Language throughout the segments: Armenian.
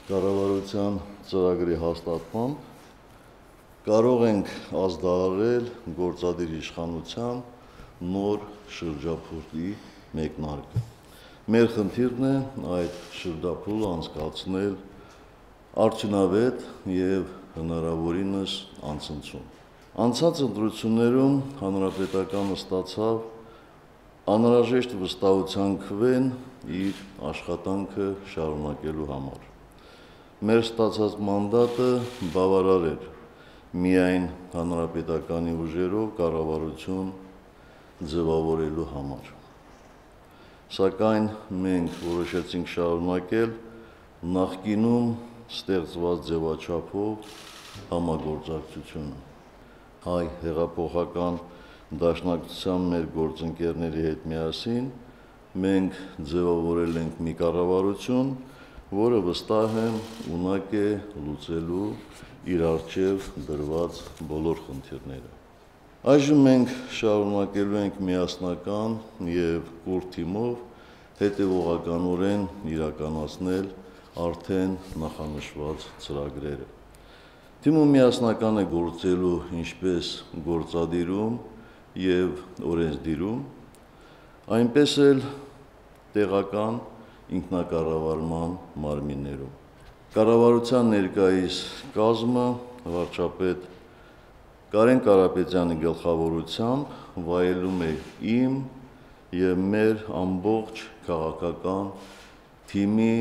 Կառավարության ծրագրի հաստատմամբ կարող ենք ազդարարել գործադիր իշխանության նոր շրջափուլի մեկնարկը։ Մեր խնդիրն է այդ շրջափուլը անցկացնել արդյունավետ եւ հնարավորինս անցնցում։ Անցած ընտրություններում հանրապետականը ստացավ անհրաժեշտ վստահության քվեն իր աշխատանքը շարունակելու համար։ Մեր ստացած մանդատը բավարար էր միայն հանրապետականի ուժերով կառավարություն ձևավորելու համար։ Սակայն մենք որոշեցինք շարունակել նախկինում ստեղծված ձևաչափով համագործակցությունը։ Հայ հեղափոխական դաշնակցության մեր գործընկերների հետ միասին մենք ձևավորել ենք մի կառավարություն, որը վստահ եմ ունակ է լուծելու իր առջև դրված բոլոր խնդիրները։ Այժմ մենք շարունակելու ենք միասնական եւ կուռ թիմով հետեւողականորեն իրականացնել արդեն նախանշված ծրագրերը։ Թիմը միասնական է գործելու ինչպես գործադիրում եւ օրենսդիրում, այնպես էլ տեղական ինքնակառավարման մարմիններում։ Կառավարության ներկայիս կազմը վարչապետ Կարեն Կարապետյանի գլխավորությամբ վայելում է իմ եւ մեր ամբողջ քաղաքական թիմի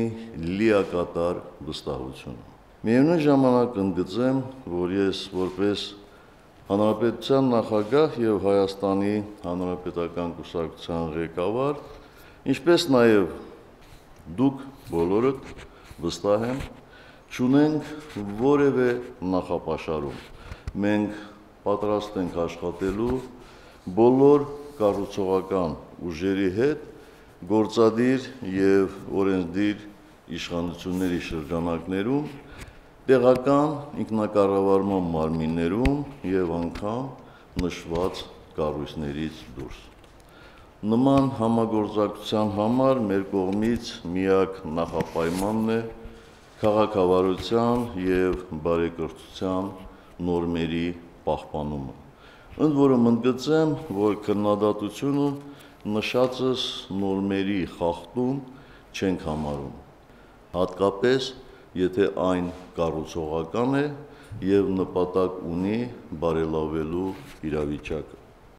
լիակատար վստահությունը։ Միևնույն ժամանակ ընդգծեմ, որ ես որպես Հանրապետության նախագահ եւ Հայաստանի Հանրապետական կուսակցության ղեկավար, ինչպես նաեւ դուք բոլորդ վստահ եմ, չունենք որևէ նախապաշարում։ Մենք պատրաստ ենք աշխատելու բոլոր կառուցողական ուժերի հետ գործադիր եւ օրենսդիր իշխանությունների շրջանակներում, տեղական ինքնակառավարման մարմիններում եւ անգամ նշված կառույցներից դուրս։ Նման համագործակցության համար մեր կողմից միակ նախապայմանն է քաղաքավարության եւ բարեկրթության նորմերի պահպանումը։ Ընդ որում ընդգծեմ, որ քննադատությունը նշածս նորմերի խախտում չենք համարում, հատկապես եթե այն կառուցողական է եւ նպատակ ունի բարելավելու իրավիճակը։